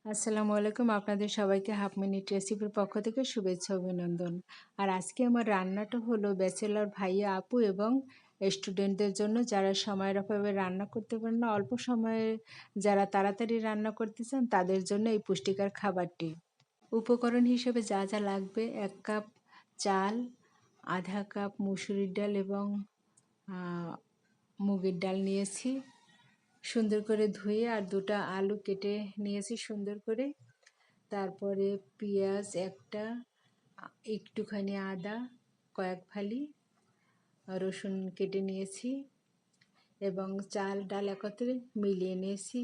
আসসালামু আলাইকুম। আপনাদের সবাইকে হাফ মিনিট রেসিপির পক্ষ থেকে শুভেচ্ছা অভিনন্দন। আর আজকে আমার রান্নাটা হলো ব্যাচেলর ভাইয়া আপু এবং স্টুডেন্টদের জন্য যারা সময়ের অভাবে রান্না করতে পারেন না, অল্প সময়ে যারা তাড়াতাড়ি রান্না করতে চান তাদের জন্য এই পুষ্টিকর খাবারটি। উপকরণ হিসেবে যা যা লাগবে: 1 কাপ চাল, আধা কাপ মুসুরির ডাল এবং মুগের ডাল নিয়েছি সুন্দর করে ধুয়ে, আর 2টা আলু কেটে নিয়েছি সুন্দর করে। তারপরে পেঁয়াজ একটা, একটুখানি আদা, কয়েক ফালি রসুন কেটে নিয়েছি এবং চাল ডাল একত্রে মিলিয়ে নিয়েছি।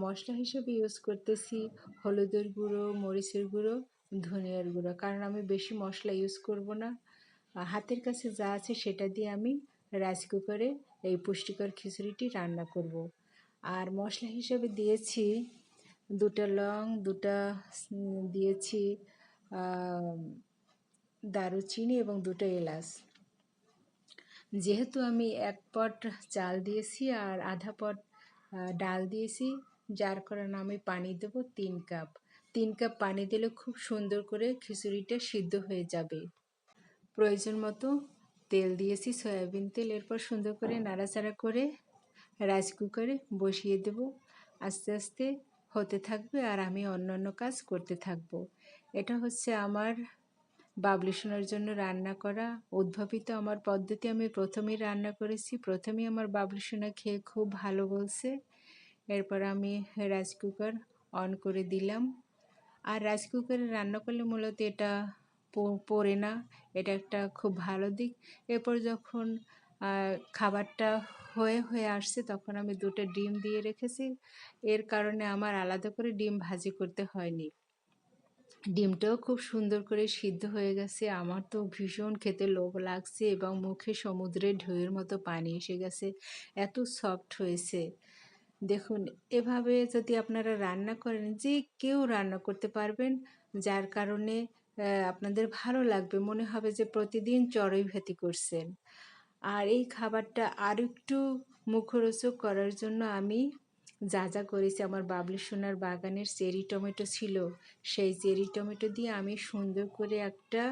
মশলা হিসেবে ইউজ করতেছি হলুদের গুঁড়ো, মরিচের গুঁড়ো, ধনিয়ার গুঁড়ো, কারণ আমি বেশি মশলা ইউজ করব না। হাতের কাছে যা আছে সেটা দিয়ে আমি রাইস কুকারে এই পুষ্টিকর খিচুড়িটি রান্না করব। আর মশলা হিসেবে দিয়েছি 2টা লং, 2টা দিয়েছি দারুচিনি এবং 2টা এলাচ। যেহেতু আমি 1 পট চাল দিয়েছি আর আধা পট ডাল দিয়েছি, যার কারণে আমি পানি দেব 3 কাপ। 3 কাপ পানি দিলে খুব সুন্দর করে খিচুড়িটা সিদ্ধ হয়ে যাবে। প্রয়োজন মতো তেল দিয়েছি, সয়াবিন তেল। এরপর সুন্দর করে নাড়াচাড়া করে রাইস কুকারে বসিয়ে দেব। আস্তে আস্তে হতে থাকবে আর আমি অন্যান্য কাজ করতে থাকব। এটা হচ্ছে আমার বাবলি সোনার জন্য রান্না করা উদ্ভাবিত আমার পদ্ধতি। আমি প্রথমেই রান্না করেছি, প্রথমেই আমার বাবলি সোনা খেয়ে খুব ভালো বলছে। এরপর আমি রাইস কুকার অন করে দিলাম। আর রাইস কুকারে রান্না করলে মূলত এটা পড়ে না, এটা একটা খুব ভালো দিক। এরপর যখন খাবারটা হয়ে আসছে তখন আমি 2টা ডিম দিয়ে রেখেছি, এর কারণে আমার আলাদা করে ডিম ভাজি করতে হয়নি। ডিমটাও খুব সুন্দর করে সিদ্ধ হয়ে গেছে। আমার তো ভীষণ খেতে লোভ লাগছে এবং মুখে সমুদ্রের ঢেউয়ের মতো পানি এসে গেছে, এত সফট হয়েছে। দেখুন, এভাবে যদি আপনারা রান্না করেন, যে কেউ রান্না করতে পারবেন, যার কারণে আপনাদের ভালো লাগবে, মনে হবে যে প্রতিদিন চড়ুই ভাতি করছেন। আর এই খাবারটা আর একটু মুখরোচক করার জন্য আমি যা যা করেছি, আমার বাবলি সোনার বাগানের চেরি টমেটো ছিল, সেই চেরি টমেটো দিয়ে আমি সুন্দর করে একটা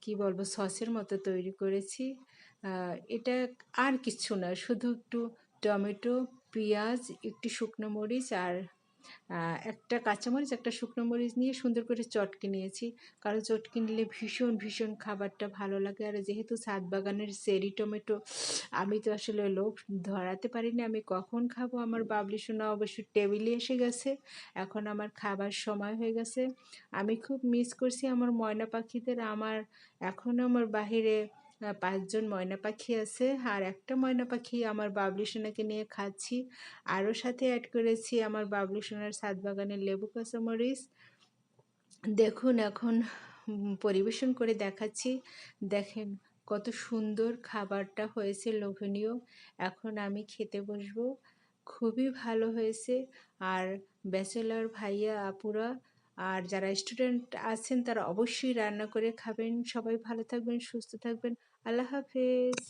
কি বলবো, সসের মতো তৈরি করেছি। এটা আর কিচ্ছু না, শুধু একটু টমেটো, পেঁয়াজ, একটু শুকনো মরিচ আর একটা কাঁচামরিচ, একটা শুকনো মরিচ নিয়ে সুন্দর করে চটকে নিয়েছি, কারণ চটকে নিলে ভীষণ ভীষণ খাবারটা ভালো লাগে। আর যেহেতু ছাদ বাগানের চেরি টমেটো, আমি তো আসলে লোভ ধরাতে পারিনি আমি কখন খাবো। আমার বাবলি সোনা অবশ্য টেবিলে এসে গেছে, এখন আমার খাবার সময় হয়ে গেছে। আমি খুব মিস করছি আমার ময়না পাখিদের। এখনও আমার বাহিরে 5 জন ময়না পাখি আছে, আর একটা ময়না পাখি আমার বাবলি সোনাকে নিয়ে খাচ্ছি। আরও সাথে অ্যাড করেছি আমার বাবলি সোনার ছাদ বাগানের লেবু কাঁচামরিচ। দেখুন, এখন পরিবেশন করে দেখাচ্ছি। দেখেন কত সুন্দর খাবারটা হয়েছে, লোভনীয়। এখন আমি খেতে বসবো। খুবই ভালো হয়েছে। আর ব্যাচেলর ভাইয়া আপুরা আর যারা স্টুডেন্ট আছেন তারা অবশ্যই রান্না করে খাবেন। সবাই ভালো থাকবেন, সুস্থ থাকবেন। আল্লাহ হাফেজ।